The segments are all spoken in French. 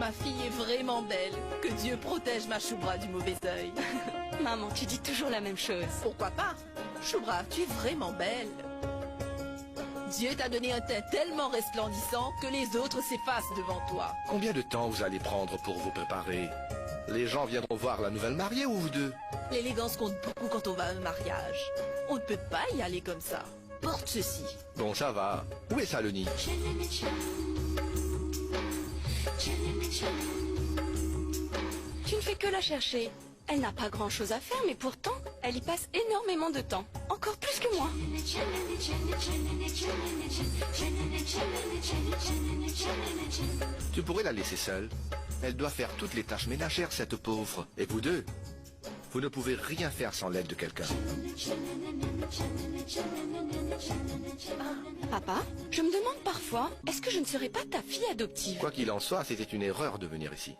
Ma fille est vraiment belle. Que Dieu protège ma Choubra du mauvais œil. Maman, tu dis toujours la même chose. Pourquoi pas? Choubra, tu es vraiment belle. Dieu t'a donné un teint tellement resplendissant que les autres s'effacent devant toi. Combien de temps vous allez prendre pour vous préparer? Les gens viendront voir la nouvelle mariée ou vous deux? L'élégance compte beaucoup quand on va à un mariage. On ne peut pas y aller comme ça. Porte ceci. Bon, ça va. Où est Saloni? Tu ne fais que la chercher. Elle n'a pas grand-chose à faire, mais pourtant, elle y passe énormément de temps. Encore plus que moi. Tu pourrais la laisser seule. Elle doit faire toutes les tâches ménagères, cette pauvre. Et vous deux, vous ne pouvez rien faire sans l'aide de quelqu'un. Papa, je me demande parfois, est-ce que je ne serais pas ta fille adoptive? Quoi qu'il en soit, c'était une erreur de venir ici.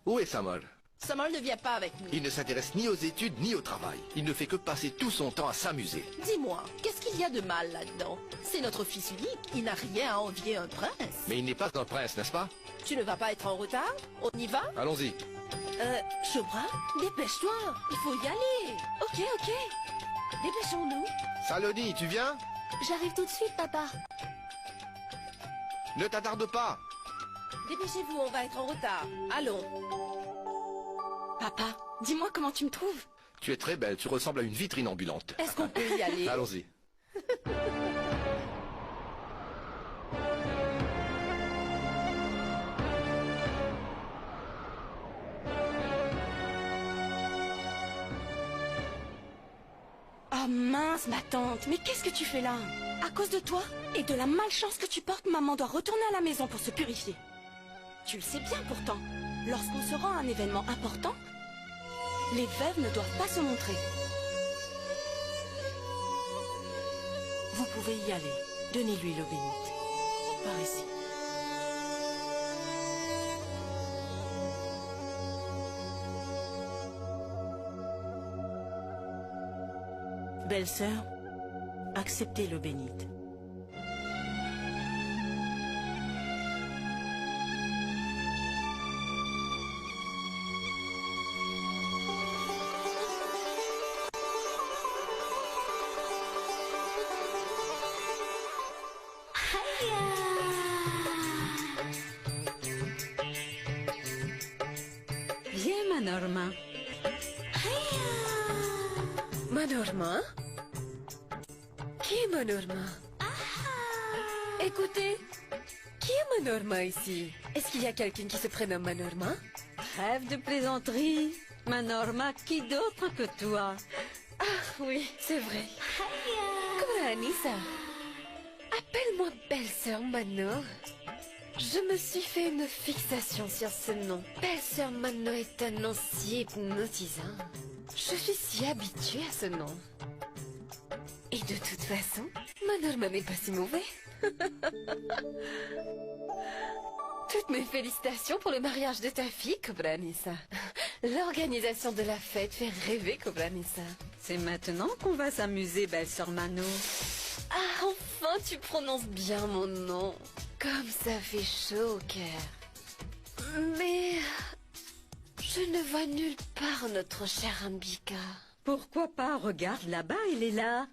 Où est Samuel? Samuel ne vient pas avec nous. Il ne s'intéresse ni aux études ni au travail. Il ne fait que passer tout son temps à s'amuser. Dis-moi, qu'est-ce qu'il y a de mal là-dedans? C'est notre fils unique, il n'a rien à envier un prince. Mais il n'est pas un prince, n'est-ce pas? Tu ne vas pas être en retard? On y va? Allons-y. Choubra, dépêche-toi, il faut y aller. Ok. Dépêchons-nous. Saloni, tu viens? J'arrive tout de suite, papa. Ne t'attarde pas. Dépêchez-vous, on va être en retard. Allons. Papa, dis-moi comment tu me trouves. Tu es très belle, tu ressembles à une vitrine ambulante. Est-ce qu'on peut y aller? Allons-y. Oh mince, ma tante, mais qu'est-ce que tu fais là? À cause de toi et de la malchance que tu portes, maman doit retourner à la maison pour se purifier. Tu le sais bien pourtant, lorsqu'on se rend à un événement important, les veuves ne doivent pas se montrer. Vous pouvez y aller. Donnez-lui l'eau bénite. Par ici. Belle-sœur, acceptez l'eau bénite. Viens, Manorma. Manorma? Qui est Manorma? Écoutez, qui est Manorma ici? Est-ce qu'il y a quelqu'un qui se prénomme Manorma? Trêve de plaisanterie. Manorma, qui d'autre que toi? Ah oui, c'est vrai. Comment Anissa? Appelle-moi belle-sœur Mano. Je me suis fait une fixation sur ce nom. Belle-sœur Mano est un nom si hypnotisant. Je suis si habituée à ce nom. Et de toute façon, Manorma n'est pas si mauvais. Toutes mes félicitations pour le mariage de ta fille, Cobra Anissa. L'organisation de la fête fait rêver, Cobra Anissa. C'est maintenant qu'on va s'amuser, belle-sœur Mano. Ah, enfin tu prononces bien mon nom. Comme ça fait chaud au cœur. Mais je ne vois nulle part notre chère Ambika. Pourquoi pas? Regarde là-bas, il est là.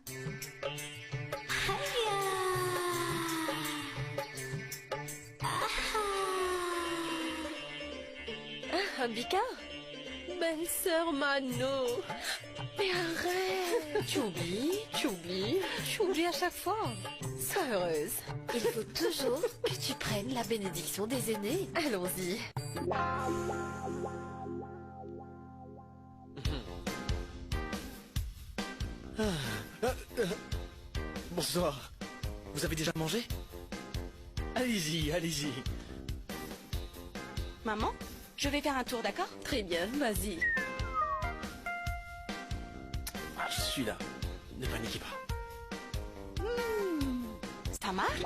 Ah, Ambika? Belle-sœur Mano. Mais arrête. Tu oublies à chaque fois. Sois heureuse. Il faut toujours que tu prennes la bénédiction des aînés. Allons-y. Bonsoir. Vous avez déjà mangé? Allez-y, allez-y. Maman, je vais faire un tour, d'accord? Très bien, vas-y. Ah, je suis là. Ne paniquez pas. Ça marche?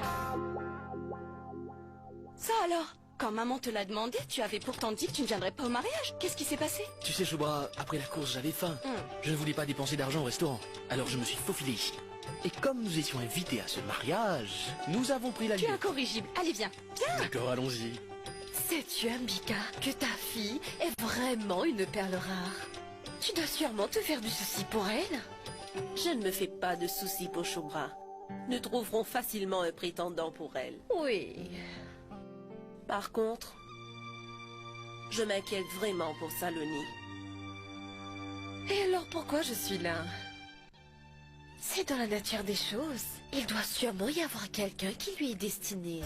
Ça alors? Quand maman te l'a demandé, tu avais pourtant dit que tu ne viendrais pas au mariage. Qu'est-ce qui s'est passé? Tu sais, Choubra, après la course, j'avais faim. Je ne voulais pas dépenser d'argent au restaurant. Alors je me suis faufilé ici. Et comme nous étions invités à ce mariage, nous avons pris la Tu es ligne. incorrigible. Allez, viens. Viens. D'accord, allons-y. Sais-tu, Ambika, que ta fille est vraiment une perle rare? Tu dois sûrement te faire du souci pour elle. Je ne me fais pas de soucis pour Shubhra. Nous trouverons facilement un prétendant pour elle. Oui. Par contre, je m'inquiète vraiment pour Saloni. Et alors pourquoi je suis là? C'est dans la nature des choses. Il doit sûrement y avoir quelqu'un qui lui est destiné.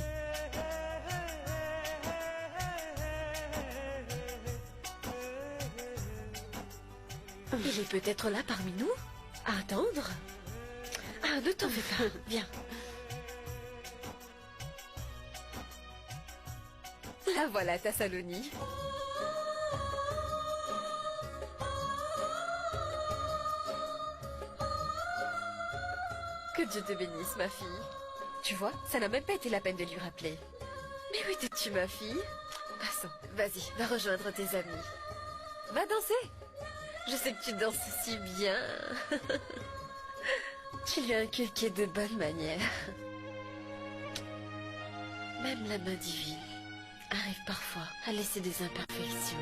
Il est peut-être là parmi nous? À attendre? Ah, ne t'en fais pas. Viens. La voilà, ta Saloni. Que Dieu te bénisse, ma fille. Tu vois, ça n'a même pas été la peine de lui rappeler. Mais où étais-tu, ma fille? Passons, vas-y, va rejoindre tes amis. Va danser. Je sais que tu danses si bien. Tu lui as inculqué de bonnes manières. Même la main divine arrive parfois à laisser des imperfections.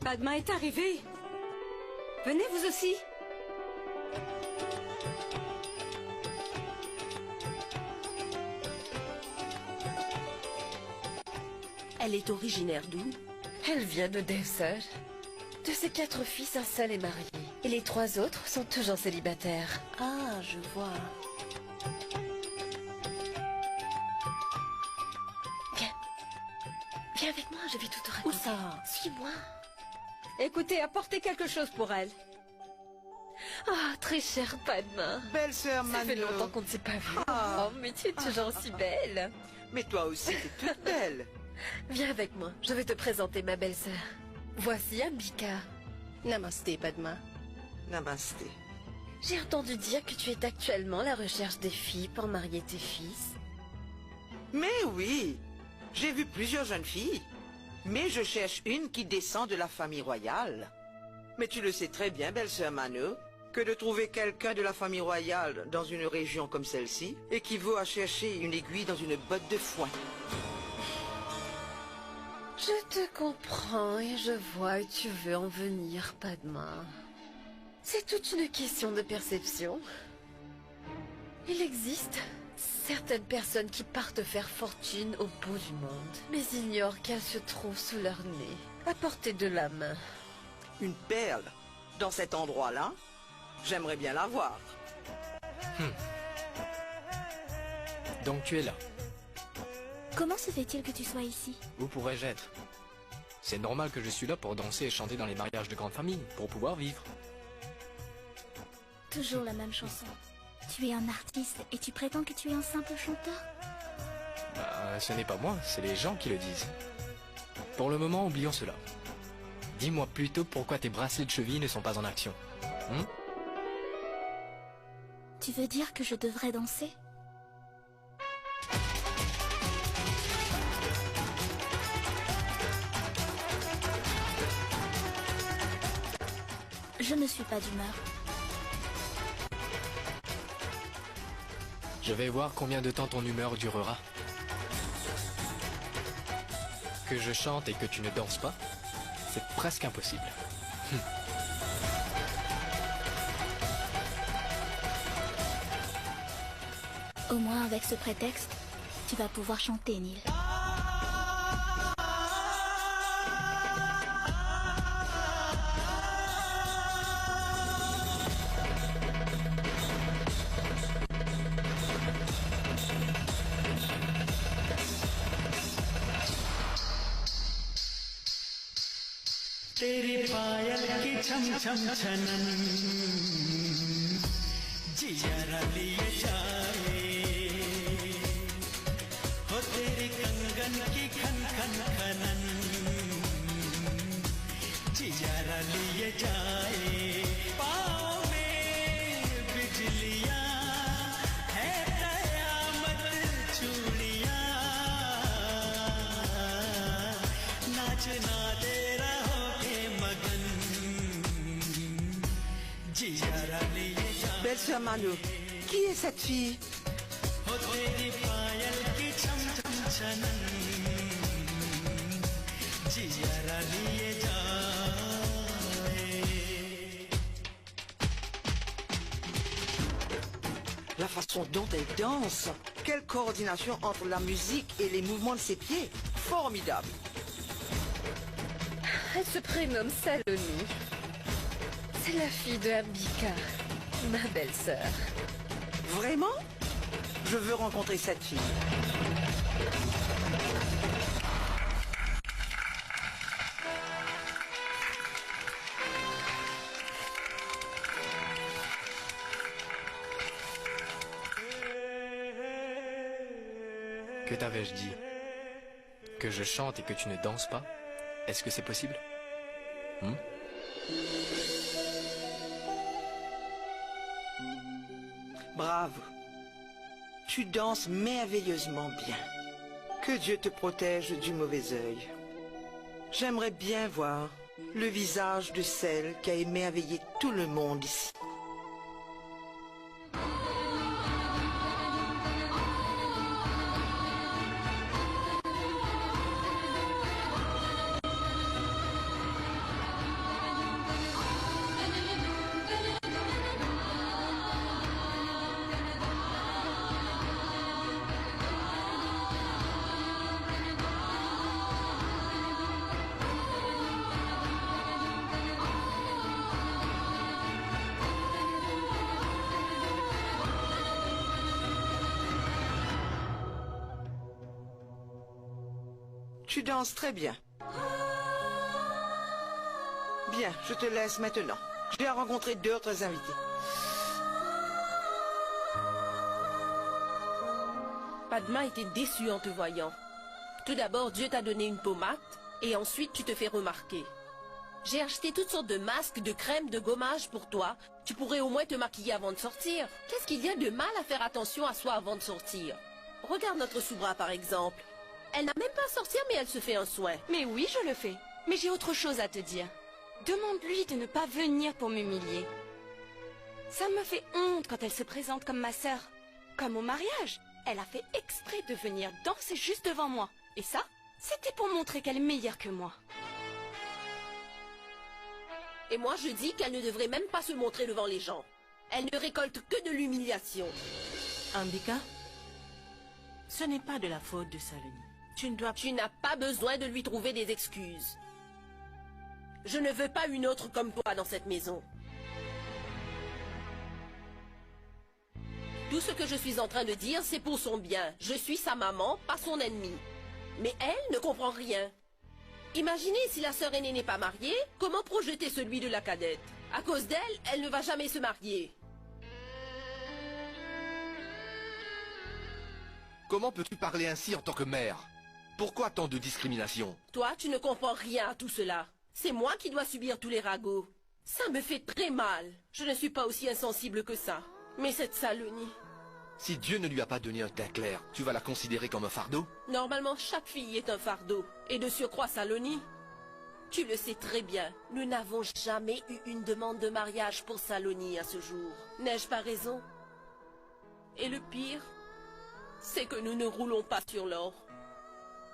Padma est arrivée. Venez vous aussi. Elle est originaire d'où? Elle vient de Devsur. De ses 4 fils, un seul est marié. Et les 3 autres sont toujours célibataires. Ah, je vois. Viens. Viens avec moi, je vais tout te raconter. Où ça? Suis-moi. Écoutez, apportez quelque chose pour elle. Ah, très chère Padma. Belle-sœur Ça fait Mano. longtemps qu'on ne s'est pas vu. Ah. Oh, mais tu es toujours si belle. Mais toi aussi, t'es toute belle. Viens avec moi, je vais te présenter ma belle-sœur. Voici Ambika. Namasté, Padma. Namasté. J'ai entendu dire que tu es actuellement à la recherche des filles pour marier tes fils. Mais oui, j'ai vu plusieurs jeunes filles. Mais je cherche une qui descend de la famille royale. Mais tu le sais très bien, belle-sœur Mano, que de trouver quelqu'un de la famille royale dans une région comme celle-ci équivaut à chercher une aiguille dans une botte de foin. Je te comprends et je vois où tu veux en venir, Padma. C'est toute une question de perception. Il existe certaines personnes qui partent faire fortune au bout du monde, mais ignorent qu'elles se trouvent sous leur nez, à portée de la main. Une perle dans cet endroit-là, j'aimerais bien la voir. Donc tu es là. Comment se fait-il que tu sois ici? Où pourrais-je être? C'est normal que je suis là pour danser et chanter dans les mariages de grandes familles, pour pouvoir vivre. Toujours la même chanson. Tu es un artiste et tu prétends que tu es un simple chanteur? Bah, ce n'est pas moi, c'est les gens qui le disent. Pour le moment, oublions cela. Dis-moi plutôt pourquoi tes bracelets de cheville ne sont pas en action. Tu veux dire que je devrais danser? Je ne suis pas d'humeur. Je vais voir combien de temps ton humeur durera. Que je chante et que tu ne danses pas, c'est presque impossible. Au moins avec ce prétexte, tu vas pouvoir chanter, Neil. तेरी पायल की छम छम छनन जिया लिए जाए हो तेरी कंगन की खन खन खनन जिया लिए जाए पाँव में बिजलियां है Belle-sœur Mano, qui est cette fille? हो तेरी पायल की छम छम छनन जियारा लिए जाए La façon dont elle danse. Quelle coordination entre la musique et les mouvements de ses pieds. Formidable. Elle se prénomme Saloni. C'est la fille de Ambika, ma belle-sœur. Vraiment? Je veux rencontrer cette fille. Que t'avais-je dit? Que je chante et que tu ne danses pas? Est-ce que c'est possible? Bravo. Tu danses merveilleusement bien. Que Dieu te protège du mauvais œil. J'aimerais bien voir le visage de celle qui a émerveillé tout le monde ici. Tu danses très bien. Bien, je te laisse maintenant. J'ai rencontré d'autres invités. Padma était déçue en te voyant. Tout d'abord, Dieu t'a donné une pommade, et ensuite tu te fais remarquer. J'ai acheté toutes sortes de masques, de crèmes, de gommages pour toi. Tu pourrais au moins te maquiller avant de sortir. Qu'est-ce qu'il y a de mal à faire attention à soi avant de sortir? Regarde notre Soubra par exemple. Elle n'a même pas à sortir, mais elle se fait un soin. Mais oui, je le fais. Mais j'ai autre chose à te dire. Demande-lui de ne pas venir pour m'humilier. Ça me fait honte quand elle se présente comme ma sœur. Comme au mariage, elle a fait exprès de venir danser juste devant moi. Et ça, c'était pour montrer qu'elle est meilleure que moi. Et moi, je dis qu'elle ne devrait même pas se montrer devant les gens. Elle ne récolte que de l'humiliation. Ambika, ce n'est pas de la faute de Saloni. Tu n'as pas besoin de lui trouver des excuses. Je ne veux pas une autre comme toi dans cette maison. Tout ce que je suis en train de dire, c'est pour son bien. Je suis sa maman, pas son ennemie. Mais elle ne comprend rien. Imaginez si la sœur aînée n'est pas mariée, comment projeter celui de la cadette? À cause d'elle, elle ne va jamais se marier. Comment peux-tu parler ainsi en tant que mère? Pourquoi tant de discrimination? Toi, tu ne comprends rien à tout cela. C'est moi qui dois subir tous les ragots. Ça me fait très mal. Je ne suis pas aussi insensible que ça. Mais cette Saloni... Si Dieu ne lui a pas donné un teint clair, tu vas la considérer comme un fardeau? Normalement, chaque fille est un fardeau. Et de surcroît, Saloni. Tu le sais très bien. Nous n'avons jamais eu une demande de mariage pour Saloni à ce jour. N'ai-je pas raison? Et le pire, c'est que nous ne roulons pas sur l'or.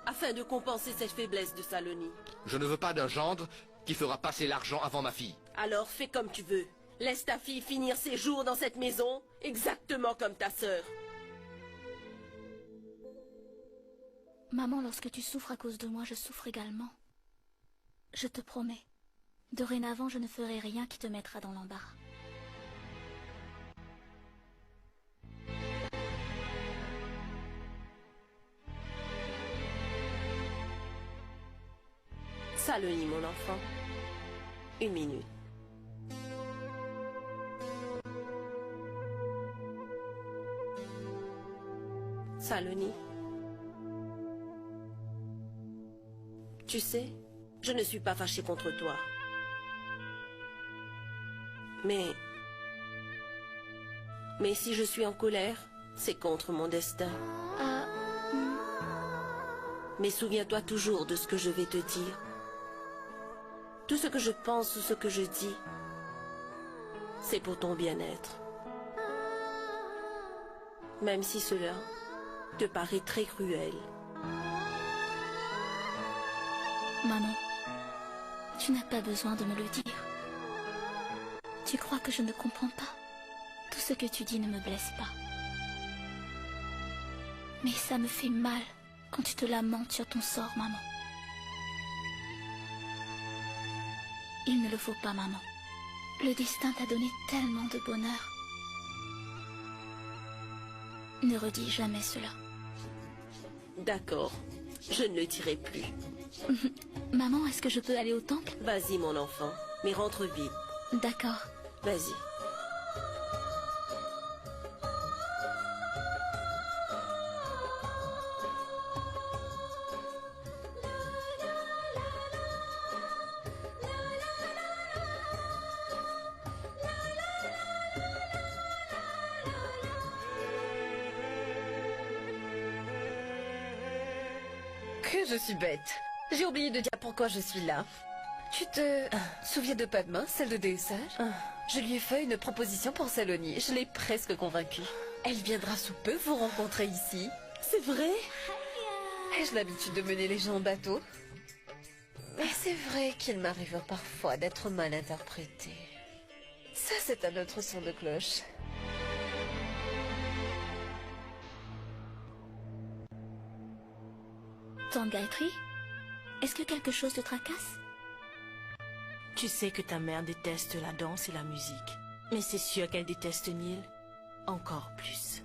Afin de compenser cette faiblesse de Saloni. Je ne veux pas d'un gendre qui fera passer l'argent avant ma fille. Alors fais comme tu veux. Laisse ta fille finir ses jours dans cette maison, exactement comme ta sœur. Maman, lorsque tu souffres à cause de moi, je souffre également. Je te promets. Dorénavant, je ne ferai rien qui te mettra dans l'embarras. Saloni, mon enfant. 1 minute. Saloni. Tu sais, je ne suis pas fâchée contre toi. Mais si je suis en colère, c'est contre mon destin. Mais souviens-toi toujours de ce que je vais te dire. Tout ce que je pense ou ce que je dis, c'est pour ton bien-être. Même si cela te paraît très cruel. Maman, tu n'as pas besoin de me le dire. Tu crois que je ne comprends pas? Tout ce que tu dis ne me blesse pas. Mais ça me fait mal quand tu te lamentes sur ton sort, maman. Il ne le faut pas, maman. Le destin t'a donné tellement de bonheur. Ne redis jamais cela. D'accord, je ne le dirai plus. Maman, est-ce que je peux aller au temple? Vas-y, mon enfant, mais rentre vite. D'accord. Vas-y. Que je suis bête. J'ai oublié de dire pourquoi je suis là. Tu te souviens de Padma, celle de Déessage? Je lui ai fait une proposition pour Saloni. Je l'ai presque convaincue. Elle viendra sous peu vous rencontrer ici. C'est vrai? Ai-je l'habitude de mener les gens en bateau? Mais c'est vrai qu'il m'arrive parfois d'être mal interprété. Ça, c'est un autre son de cloche. Tante Gayatri, est-ce que quelque chose te tracasse? Tu sais que ta mère déteste la danse et la musique. Mais c'est sûr qu'elle déteste Neil encore plus.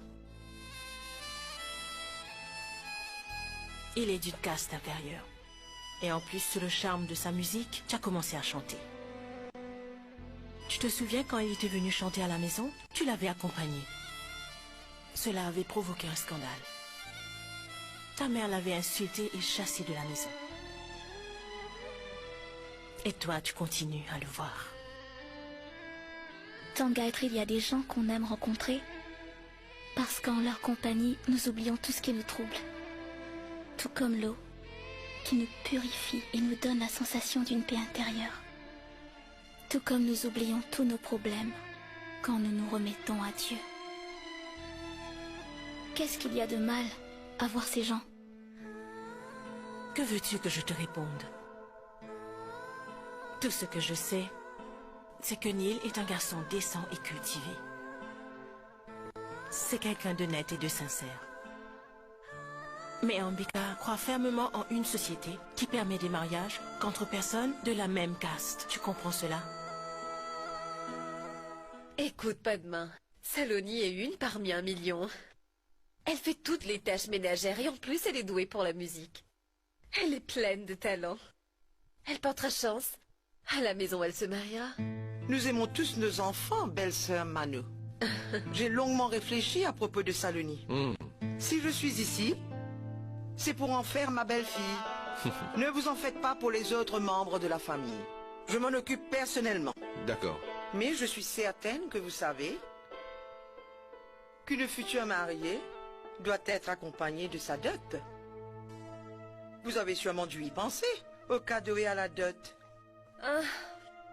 Il est d'une caste inférieure. Et en plus, sous le charme de sa musique, tu as commencé à chanter. Tu te souviens quand il était venu chanter à la maison? Tu l'avais accompagné. Cela avait provoqué un scandale. Ta mère l'avait insulté et chassé de la maison. Et toi, tu continues à le voir. Tante Gayatri, il y a des gens qu'on aime rencontrer parce qu'en leur compagnie, nous oublions tout ce qui nous trouble. Tout comme l'eau, qui nous purifie et nous donne la sensation d'une paix intérieure. Tout comme nous oublions tous nos problèmes quand nous nous remettons à Dieu. Qu'est-ce qu'il y a de mal à voir ces gens? Que veux-tu que je te réponde? Tout ce que je sais, c'est que Neil est un garçon décent et cultivé. C'est quelqu'un de net et de sincère. Mais Ambika croit fermement en une société qui permet des mariages qu'entre personnes de la même caste. Tu comprends cela? Écoute, Padma, Saloni est une parmi 1 million. Elle fait toutes les tâches ménagères et en plus elle est douée pour la musique. Elle est pleine de talent. Elle portera chance. À la maison, elle se mariera. Nous aimons tous nos enfants, belle-sœur Mano. J'ai longuement réfléchi à propos de Saloni. Si je suis ici, c'est pour en faire ma belle-fille. Ne vous en faites pas pour les autres membres de la famille. Je m'en occupe personnellement. D'accord. Mais je suis certaine que vous savez qu'une future mariée doit être accompagnée de sa dot. Vous avez sûrement dû y penser, au cadeau et à la dot. Ah,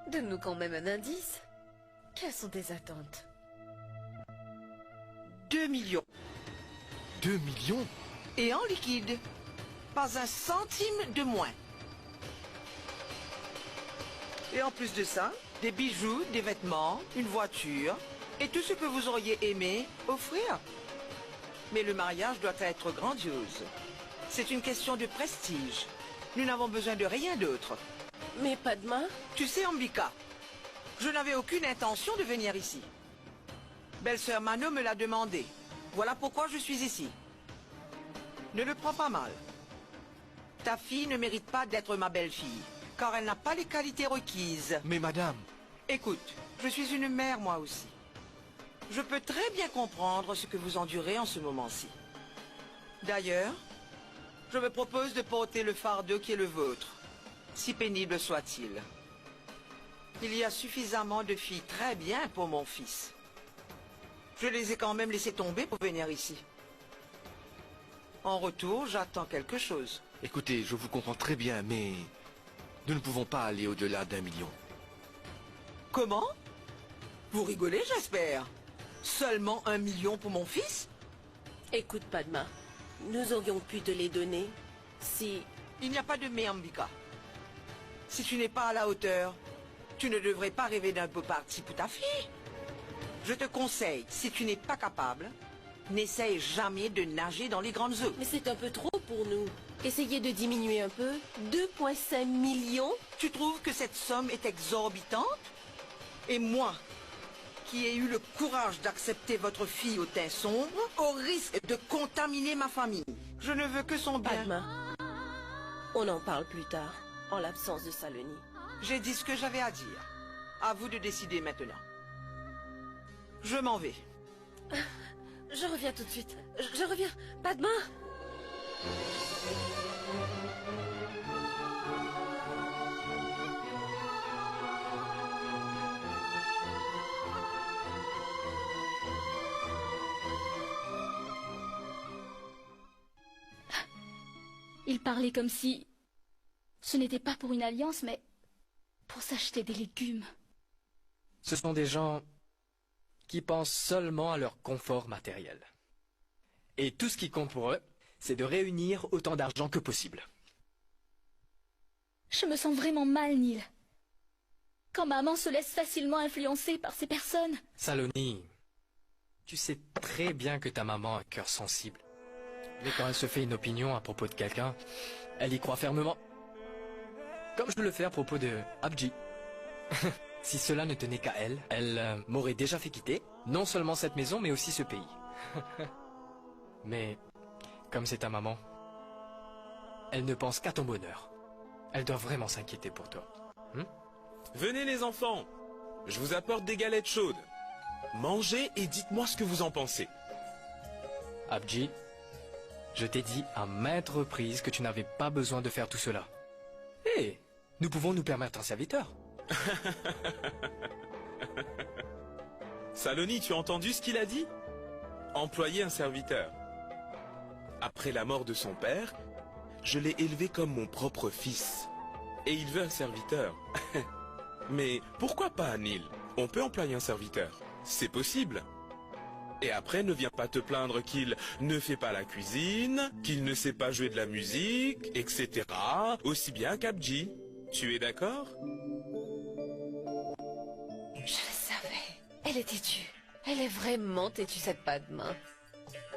donne-nous quand même un indice. Quelles sont tes attentes? 2 millions. 2 millions? Et en liquide. Pas un centime de moins. Et en plus de ça, des bijoux, des vêtements, une voiture et tout ce que vous auriez aimé offrir. Mais le mariage doit être grandiose. C'est une question de prestige. Nous n'avons besoin de rien d'autre. Mais Padma? Tu sais, Ambika, je n'avais aucune intention de venir ici. Belle-sœur Mano me l'a demandé. Voilà pourquoi je suis ici. Ne le prends pas mal. Ta fille ne mérite pas d'être ma belle-fille, car elle n'a pas les qualités requises. Mais madame... Écoute, je suis une mère moi aussi. Je peux très bien comprendre ce que vous endurez en ce moment-ci. D'ailleurs, je me propose de porter le fardeau qui est le vôtre, si pénible soit-il. Il y a suffisamment de filles très bien pour mon fils. Je les ai quand même laissées tomber pour venir ici. En retour, j'attends quelque chose. Écoutez, je vous comprends très bien, mais... nous ne pouvons pas aller au-delà d'1 million. Comment? Vous rigolez, j'espère. Seulement 1 million pour mon fils? Écoute, Padma, nous aurions pu te les donner si... Il n'y a pas de mais, Ambika. Si tu n'es pas à la hauteur, tu ne devrais pas rêver d'un beau parti pour ta fille. Je te conseille, si tu n'es pas capable, n'essaye jamais de nager dans les grandes eaux. Mais c'est un peu trop pour nous. Essayez de diminuer un peu. 2,5 millions? Tu trouves que cette somme est exorbitante? Et moi, qui ai eu le courage d'accepter votre fille au teint sombre, au risque de contaminer ma famille. Je ne veux que son bien. Padma, on en parle plus tard, en l'absence de Saloni. J'ai dit ce que j'avais à dire. À vous de décider maintenant. Je m'en vais. Je reviens tout de suite. Je reviens. Padma! Il parlait comme si ce n'était pas pour une alliance, mais pour s'acheter des légumes. Ce sont des gens qui pensent seulement à leur confort matériel. Et tout ce qui compte pour eux, c'est de réunir autant d'argent que possible. Je me sens vraiment mal, Neil. Quand maman se laisse facilement influencer par ces personnes. Saloni, tu sais très bien que ta maman a un cœur sensible. Mais quand elle se fait une opinion à propos de quelqu'un, elle y croit fermement. Comme je le fais à propos de Abji. Si cela ne tenait qu'à elle, elle m'aurait déjà fait quitter, non seulement cette maison, mais aussi ce pays. Mais, comme c'est ta maman, elle ne pense qu'à ton bonheur. Elle doit vraiment s'inquiéter pour toi. Venez les enfants, je vous apporte des galettes chaudes. Mangez et dites-moi ce que vous en pensez. Abji, je t'ai dit à maintes reprises que tu n'avais pas besoin de faire tout cela. Hé, nous pouvons nous permettre un serviteur. Saloni, tu as entendu ce qu'il a dit? Employer un serviteur. Après la mort de son père, je l'ai élevé comme mon propre fils. Et il veut un serviteur. Mais pourquoi pas, Neil? On peut employer un serviteur. C'est possible. Et après, ne viens pas te plaindre qu'il ne fait pas la cuisine, qu'il ne sait pas jouer de la musique, etc. Aussi bien qu'Abji. Tu es d'accord? Je le savais. Elle est têtue. Elle est vraiment têtue, cette Padma.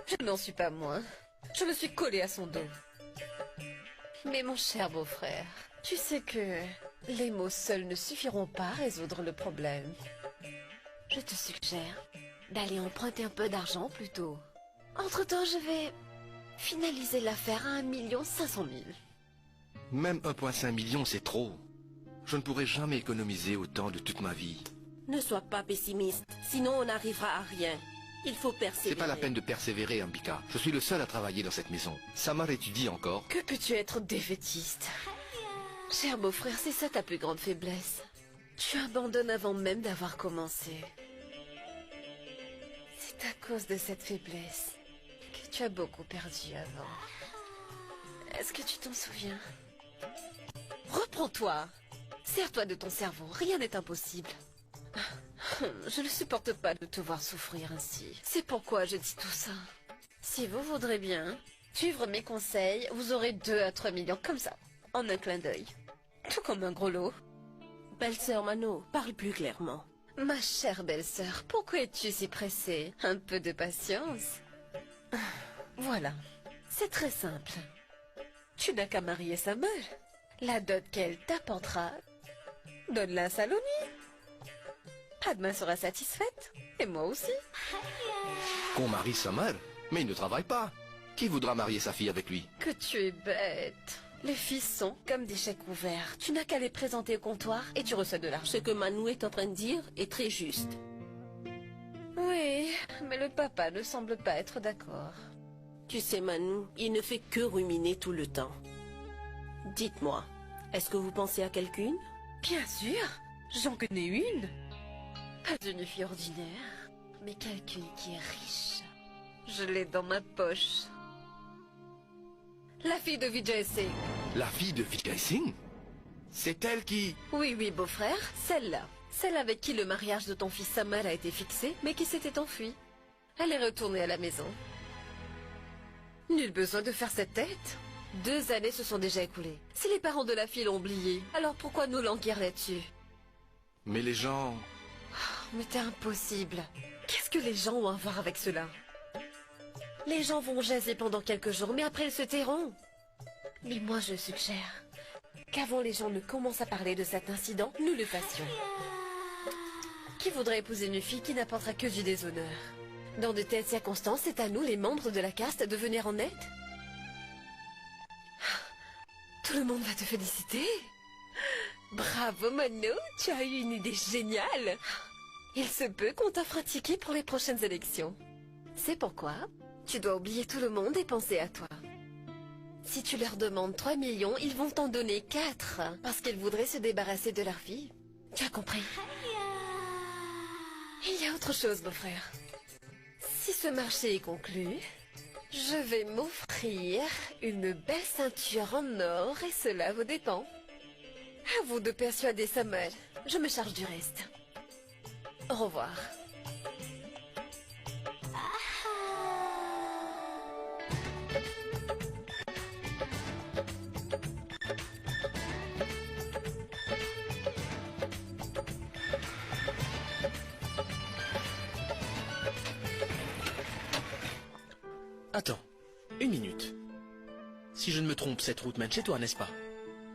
Je n'en suis pas moins. Je me suis collée à son dos. Mais mon cher beau-frère, tu sais que les mots seuls ne suffiront pas à résoudre le problème. Je te suggère d'aller emprunter un peu d'argent plutôt. Entre-temps, je vais finaliser l'affaire à 1 500 000. Même 1,5 million, c'est trop. Je ne pourrai jamais économiser autant de toute ma vie. Ne sois pas pessimiste, sinon on n'arrivera à rien. Il faut persévérer. C'est pas la peine de persévérer, Ambika. Je suis le seul à travailler dans cette maison. Samar étudie encore. Que peux-tu être défaitiste? Cher beau-frère, c'est ça ta plus grande faiblesse. Tu abandonnes avant même d'avoir commencé. C'est à cause de cette faiblesse que tu as beaucoup perdu avant. Est-ce que tu t'en souviens? Reprends-toi. Sers-toi de ton cerveau, rien n'est impossible. Je ne supporte pas de te voir souffrir ainsi. C'est pourquoi je dis tout ça. Si vous voudrez bien suivre mes conseils, vous aurez 2 à 3 millions comme ça, en un clin d'œil. Tout comme un gros lot. Belle-sœur Mano, parle plus clairement. Ma chère belle-sœur, pourquoi es-tu si pressée? Un peu de patience. Voilà, c'est très simple. Tu n'as qu'à marier Samar. La dot qu'elle t'apportera, donne-la à Saloni. Padma sera satisfaite, et moi aussi. Qu'on marie Samar? Mais il ne travaille pas. Qui voudra marier sa fille avec lui? Que tu es bête. Les fils sont comme des chèques ouverts. Tu n'as qu'à les présenter au comptoir et tu reçois de l'argent. Ce que Manu est en train de dire est très juste. Oui, mais le papa ne semble pas être d'accord. Tu sais, Manu, il ne fait que ruminer tout le temps. Dites-moi, est-ce que vous pensez à quelqu'une? Bien sûr, j'en connais une. Pas une fille ordinaire, mais quelqu'une qui est riche. Je l'ai dans ma poche. La fille de Vijay Singh. La fille de Vijay Singh? C'est elle qui... Oui, oui, beau-frère, celle-là. Celle avec qui le mariage de ton fils Samar a été fixé, mais qui s'était enfuie. Elle est retournée à la maison. Nul besoin de faire cette tête. 2 années se sont déjà écoulées. Si les parents de la fille l'ont oublié, alors pourquoi nous l'enquérir là-dessus? Mais les gens... Mais t'es impossible. Qu'est-ce que les gens ont à voir avec cela? Les gens vont jaser pendant quelques jours, mais après ils se tairont. Mais moi je suggère qu'avant les gens ne commencent à parler de cet incident, nous le fassions. Qui voudrait épouser une fille qui n'apportera que du déshonneur? Dans de telles circonstances, c'est à nous, les membres de la caste, de venir en aide. Tout le monde va te féliciter. Bravo Mano, tu as eu une idée géniale. Il se peut qu'on t'offre un ticket pour les prochaines élections. C'est pourquoi tu dois oublier tout le monde et penser à toi. Si tu leur demandes 3 millions, ils vont t'en donner 4, parce qu'ils voudraient se débarrasser de leur fille. Tu as compris? Il y a autre chose, beau-frère. Si ce marché est conclu, je vais m'offrir une belle ceinture en or, et cela vous dépend. À vous de persuader Samuel. Je me charge du reste. Au revoir. Attends, 1 minute. Si je ne me trompe, cette route mène chez toi, n'est-ce pas?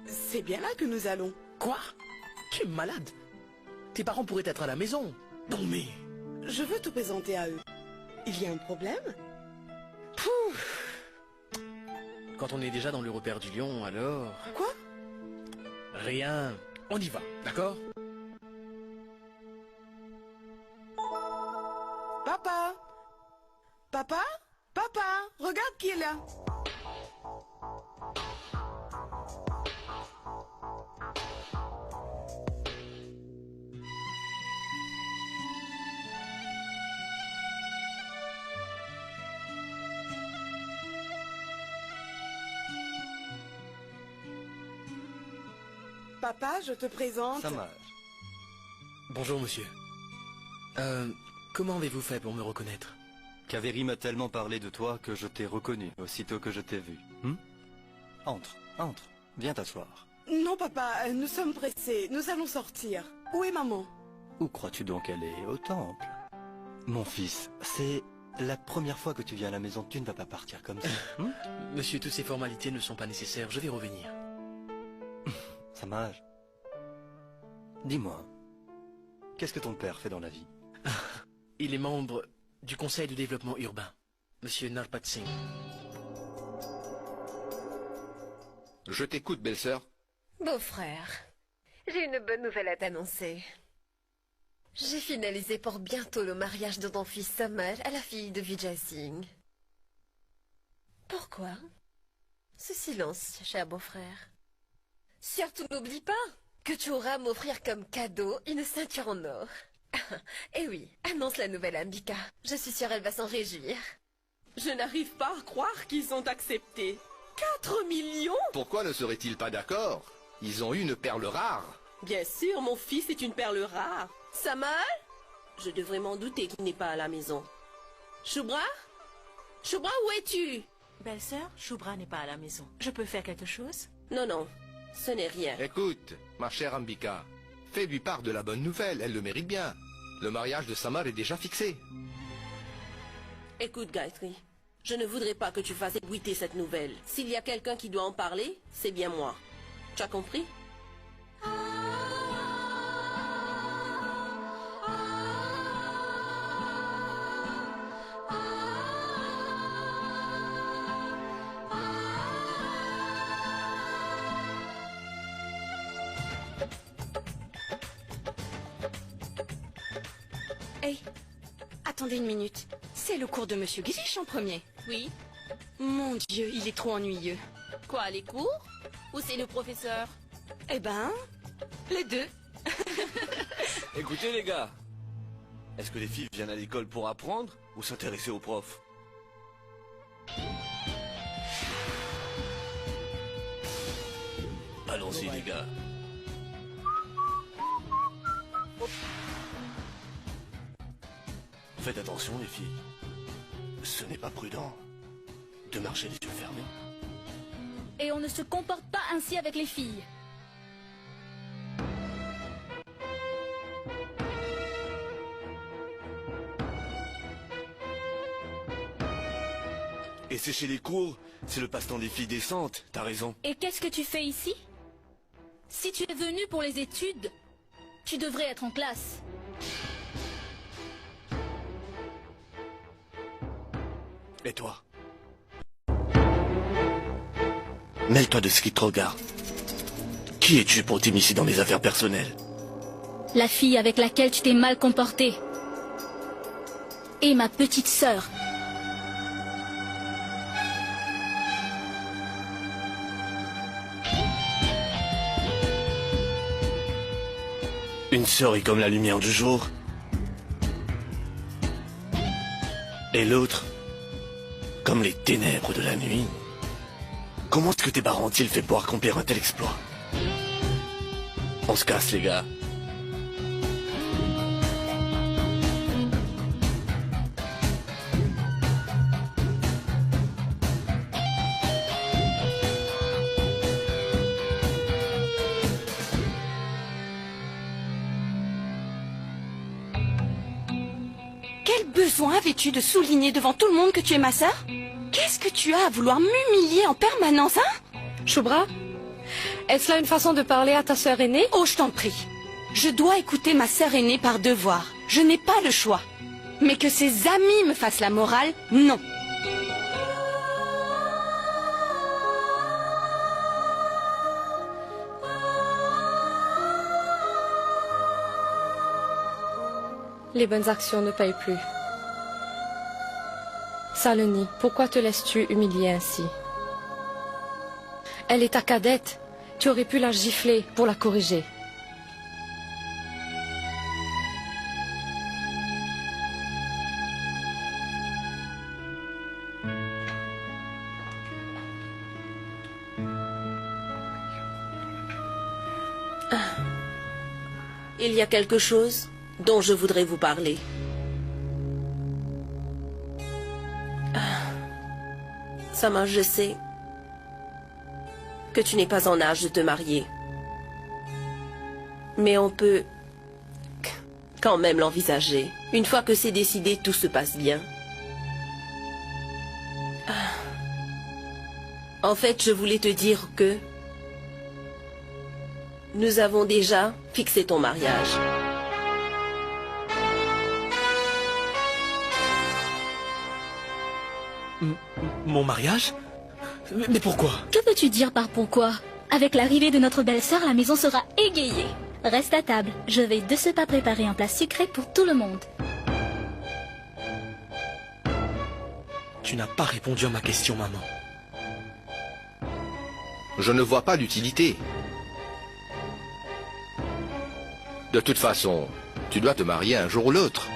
C'est bien là que nous allons. Quoi? Tu es malade? Tes parents pourraient être à la maison. Non mais... Je veux te présenter à eux. Il y a un problème? Pouf! Quand on est déjà dans le repère du lion, alors... Quoi? Rien. On y va, d'accord? Papa? Papa? Papa? Regarde qui est là. Papa, je te présente... Samar. Bonjour, monsieur. Comment avez-vous fait pour me reconnaître? Kaveri m'a tellement parlé de toi que je t'ai reconnu aussitôt que je t'ai vu. Entre, entre. Viens t'asseoir. Non, papa, nous sommes pressés. Nous allons sortir. Où est maman? Où crois-tu donc qu'elle est? Au temple. Mon fils, c'est la première fois que tu viens à la maison. Tu ne vas pas partir comme ça. Monsieur, toutes ces formalités ne sont pas nécessaires. Je vais revenir. Samar, dis-moi, qu'est-ce que ton père fait dans la vie? Il est membre du conseil de développement urbain, monsieur Narpat Singh. Je t'écoute, belle-sœur. Beau-frère, j'ai une bonne nouvelle à t'annoncer. J'ai finalisé pour bientôt le mariage de ton fils Samar à la fille de Vijay Singh. Pourquoi ce silence, cher beau-frère? Surtout n'oublie pas que tu auras à m'offrir comme cadeau une ceinture en or. Eh oui, annonce la nouvelle à Ambika. Je suis sûre elle va s'en réjouir. Je n'arrive pas à croire qu'ils ont accepté. 4 millions? Pourquoi ne seraient-ils pas d'accord? Ils ont eu une perle rare. Bien sûr, mon fils est une perle rare. Samar? Je devrais m'en douter qu'il n'est pas à la maison. Shubra? Shubra, où es-tu? Belle-sœur, Shubra n'est pas à la maison. Je peux faire quelque chose? Non, non, ce n'est rien. Écoute, ma chère Ambika, fais-lui part de la bonne nouvelle, elle le mérite bien. Le mariage de Samar est déjà fixé. Écoute, Gayatri, je ne voudrais pas que tu fasses ébruiter cette nouvelle. S'il y a quelqu'un qui doit en parler, c'est bien moi. Tu as compris? Hey, attendez une minute. C'est le cours de Monsieur Grish en premier. Oui. Mon Dieu, il est trop ennuyeux. Quoi, les cours? Ou c'est le professeur? Eh ben, les deux. Écoutez les gars, est-ce que les filles viennent à l'école pour apprendre ou s'intéresser aux profs? Allons-y les gars. Faites attention les filles, ce n'est pas prudent. de marcher les yeux fermés. Et on ne se comporte pas ainsi avec les filles. Et sécher les cours, c'est le passe-temps des filles décentes, t'as raison. Et qu'est-ce que tu fais ici? Si tu es venu pour les études, tu devrais être en classe. Et toi? Mêle-toi de ce qui te regarde. Qui es-tu pour t'immiscer dans mes affaires personnelles? La fille avec laquelle tu t'es mal comporté. Et ma petite sœur. Une sœur est comme la lumière du jour. Et l'autre, comme les ténèbres de la nuit. Comment est-ce que tes parents ont-ils fait pour accomplir un tel exploit? On se casse, les gars. Quel besoin avais-tu de souligner devant tout le monde que tu es ma sœur? Qu'est-ce que tu as à vouloir m'humilier en permanence, hein? Shubhra, est-ce là une façon de parler à ta sœur aînée? Oh, je t'en prie. Je dois écouter ma sœur aînée par devoir. Je n'ai pas le choix. Mais que ses amis me fassent la morale, non. Les bonnes actions ne payent plus. Saloni, pourquoi te laisses-tu humilier ainsi? Elle est ta cadette. Tu aurais pu la gifler pour la corriger. Il y a quelque chose dont je voudrais vous parler. Sama, je sais que tu n'es pas en âge de te marier. Mais on peut quand même l'envisager. Une fois que c'est décidé, tout se passe bien. En fait, je voulais te dire que nous avons déjà fixé ton mariage. Mon mariage? Mais pourquoi? Que veux-tu dire par pourquoi? Avec l'arrivée de notre belle-sœur, la maison sera égayée. Reste à table. Je vais de ce pas préparer un plat sucré pour tout le monde. Tu n'as pas répondu à ma question, maman. Je ne vois pas l'utilité. De toute façon, tu dois te marier un jour ou l'autre.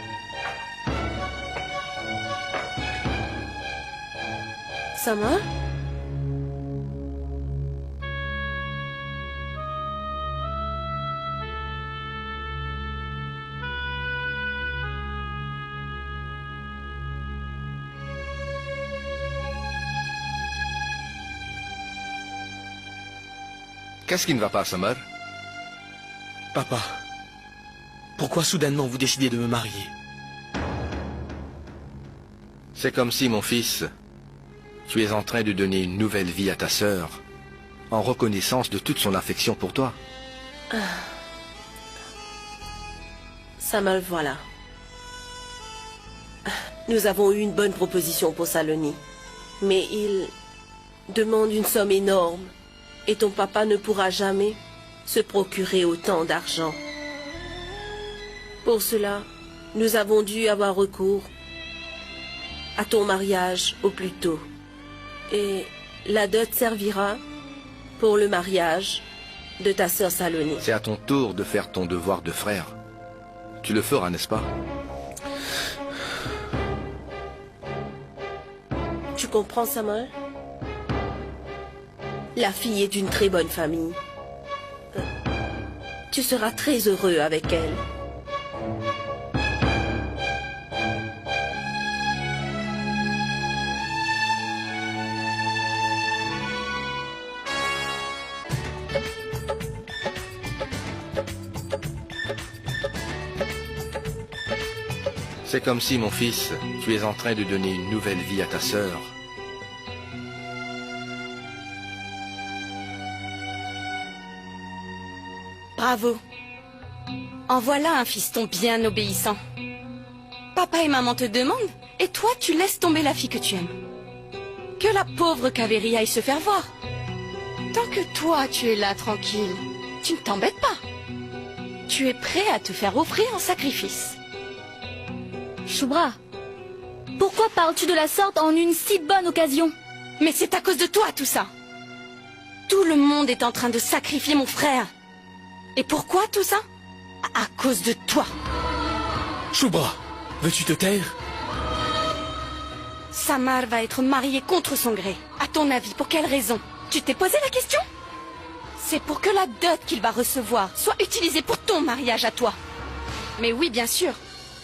Sama? Qu'est-ce qui ne va pas, Summer? Papa, pourquoi soudainement vous décidez de me marier? C'est comme si, mon fils, tu es en train de donner une nouvelle vie à ta sœur, en reconnaissance de toute son affection pour toi. Sama, voilà. Nous avons eu une bonne proposition pour Saloni, mais il demande une somme énorme. Et ton papa ne pourra jamais se procurer autant d'argent. Pour cela, nous avons dû avoir recours à ton mariage au plus tôt. Et la dot servira pour le mariage de ta sœur Saloni. C'est à ton tour de faire ton devoir de frère. Tu le feras, n'est-ce pas? Tu comprends, Samuel? La fille est d'une très bonne famille. Tu seras très heureux avec elle. C'est comme si, mon fils, tu es en train de donner une nouvelle vie à ta sœur. Bravo. En voilà un fiston bien obéissant. Papa et maman te demandent, et toi tu laisses tomber la fille que tu aimes. Que la pauvre Kaveri aille se faire voir. Tant que toi tu es là tranquille, tu ne t'embêtes pas. Tu es prêt à te faire offrir en sacrifice. Shubra, pourquoi parles-tu de la sorte en une si bonne occasion? Mais c'est à cause de toi tout ça. Tout le monde est en train de sacrifier mon frère. Et pourquoi tout ça? À cause de toi. Shubra, veux-tu te taire? Samar va être marié contre son gré. À ton avis, pour quelle raison? Tu t'es posé la question? C'est pour que la dot qu'il va recevoir soit utilisée pour ton mariage à toi. Mais oui, bien sûr.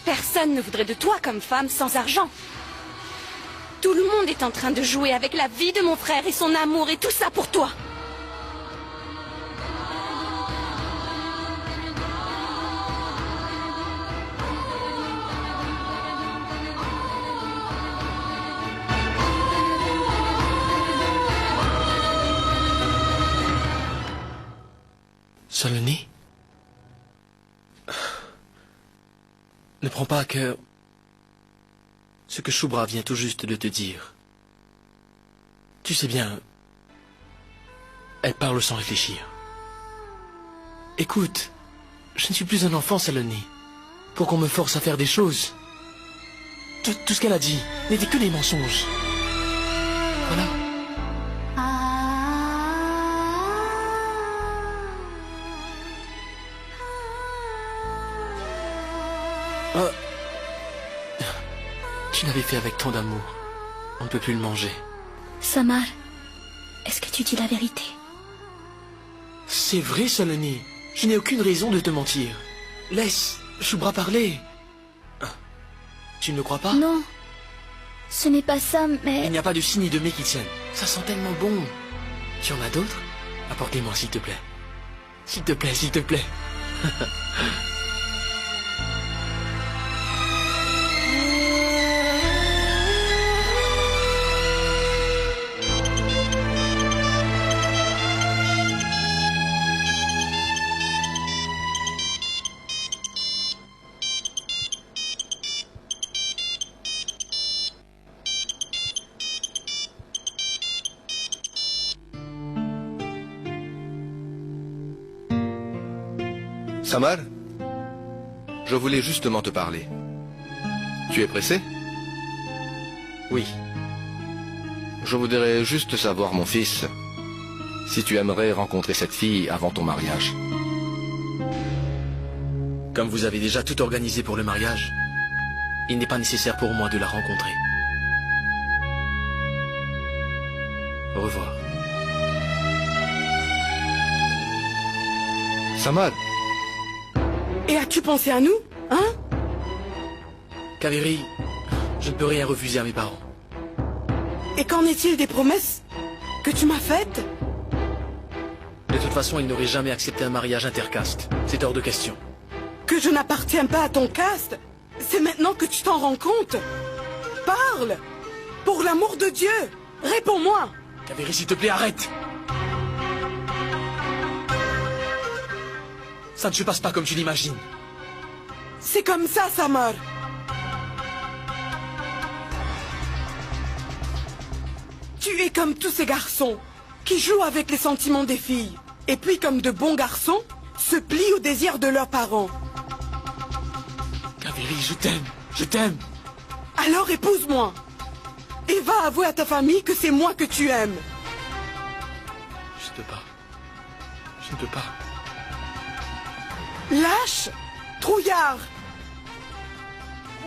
Personne ne voudrait de toi comme femme sans argent. Tout le monde est en train de jouer avec la vie de mon frère et son amour et tout ça pour toi. Saloni? Ne prends pas à cœur ce que Shubra vient tout juste de te dire. Tu sais bien, elle parle sans réfléchir. Écoute, je ne suis plus un enfant, Saloni, pour qu'on me force à faire des choses. Tout ce qu'elle a dit n'était que des mensonges. Voilà. Tu l'avais fait avec tant d'amour. On ne peut plus le manger. Samar, est-ce que tu dis la vérité? C'est vrai, Saloni. Je n'ai aucune raison de te mentir. Laisse Shubra parler. Tu ne le crois pas? Non. Ce n'est pas ça, mais... Il n'y a pas de signe de mets qui tienne. Ça sent tellement bon. Tu en as d'autres? Apporte-les-moi, s'il te plaît. S'il te plaît, s'il te plaît. Samar, je voulais justement te parler. Tu es pressé? Oui. Je voudrais juste savoir, mon fils, si tu aimerais rencontrer cette fille avant ton mariage. Comme vous avez déjà tout organisé pour le mariage, il n'est pas nécessaire pour moi de la rencontrer. Au revoir. Samar. Et as-tu pensé à nous, hein? Kaveri, je ne peux rien refuser à mes parents. Et qu'en est-il des promesses que tu m'as faites? De toute façon, ils n'auraient jamais accepté un mariage intercaste. C'est hors de question. Que je n'appartiens pas à ton caste? C'est maintenant que tu t'en rends compte? Parle! Pour l'amour de Dieu! Réponds-moi! Kaveri, s'il te plaît, arrête! Ça ne se passe pas comme tu l'imagines. C'est comme ça, Samar. Tu es comme tous ces garçons qui jouent avec les sentiments des filles et puis comme de bons garçons se plient aux désirs de leurs parents. Kaveri, je t'aime, je t'aime. Alors épouse-moi et va avouer à ta famille que c'est moi que tu aimes. Je ne peux pas. Je ne peux pas. Lâche! Trouillard!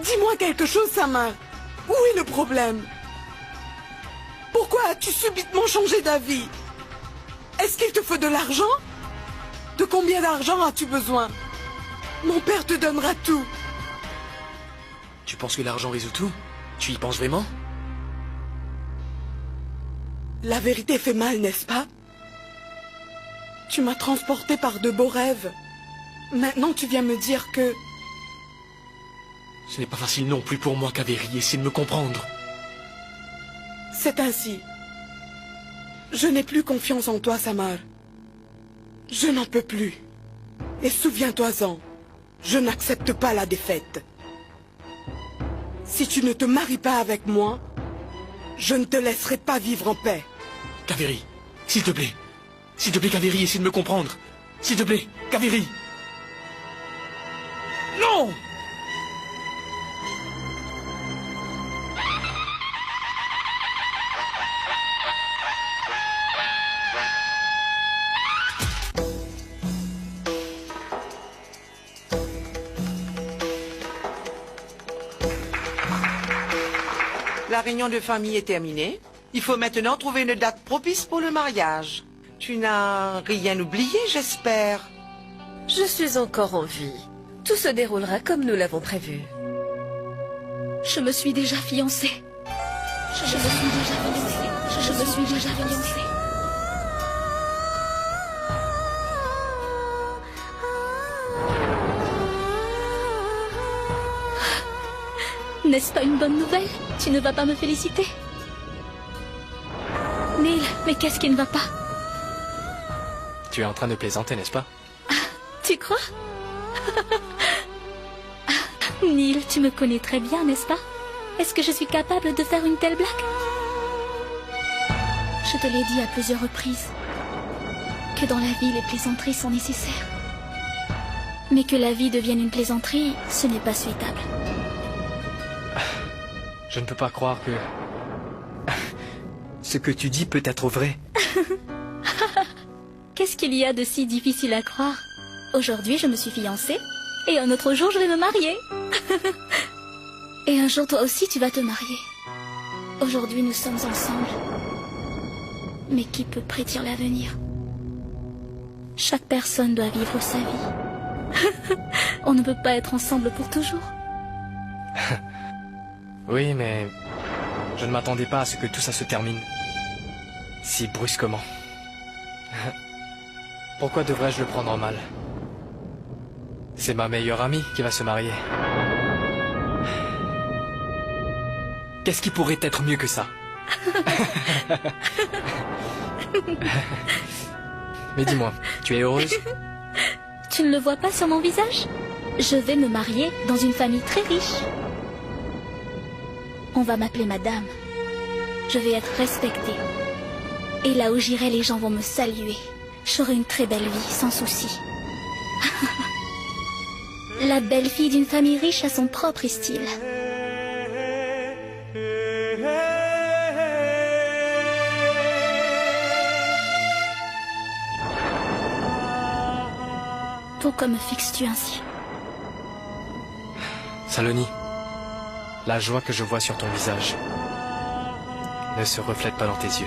Dis-moi quelque chose, Samar. Où est le problème? Pourquoi as-tu subitement changé d'avis? Est-ce qu'il te faut de l'argent? De combien d'argent as-tu besoin? Mon père te donnera tout. Tu penses que l'argent résout tout? Tu y penses vraiment? La vérité fait mal, n'est-ce pas? Tu m'as transporté par de beaux rêves. Maintenant, tu viens me dire que Ce n'est pas facile non plus pour moi, Kaveri, essaie de me comprendre. C'est ainsi. Je n'ai plus confiance en toi, Samar. Je n'en peux plus. Et souviens-toi-en, je n'accepte pas la défaite. Si tu ne te maries pas avec moi, je ne te laisserai pas vivre en paix. Kaveri, s'il te plaît. S'il te plaît, Kaveri, essaie de me comprendre. S'il te plaît, Kaveri. Non! La réunion de famille est terminée. Il faut maintenant trouver une date propice pour le mariage. Tu n'as rien oublié, j'espère. Je suis encore en vie. Tout se déroulera comme nous l'avons prévu. Je me suis déjà fiancée. Je me suis déjà fiancée. Je me suis déjà fiancée. N'est-ce pas une bonne nouvelle? Tu ne vas pas me féliciter? Neil, mais qu'est-ce qui ne va pas? Tu es en train de plaisanter, n'est-ce pas? Tu crois? Neil, tu me connais très bien, n'est-ce pas? Est-ce que je suis capable de faire une telle blague? Je te l'ai dit à plusieurs reprises que dans la vie, les plaisanteries sont nécessaires. Mais que la vie devienne une plaisanterie, ce n'est pas souhaitable. Je ne peux pas croire que... ce que tu dis peut être vrai. Qu'est-ce qu'il y a de si difficile à croire? Aujourd'hui, je me suis fiancée, et un autre jour, je vais me marier. Et un jour, toi aussi, tu vas te marier. Aujourd'hui, nous sommes ensemble. Mais qui peut prédire l'avenir? Chaque personne doit vivre sa vie. On ne peut pas être ensemble pour toujours. Oui, mais... je ne m'attendais pas à ce que tout ça se termine. Si brusquement. Pourquoi devrais-je le prendre mal? C'est ma meilleure amie qui va se marier. Qu'est-ce qui pourrait être mieux que ça? Mais dis-moi, tu es heureuse? Tu ne le vois pas sur mon visage? Je vais me marier dans une famille très riche. On va m'appeler madame. Je vais être respectée. Et là où j'irai, les gens vont me saluer. J'aurai une très belle vie, sans souci. La belle-fille d'une famille riche a son propre style. Pourquoi me fixes-tu ainsi? Saloni, la joie que je vois sur ton visage ne se reflète pas dans tes yeux.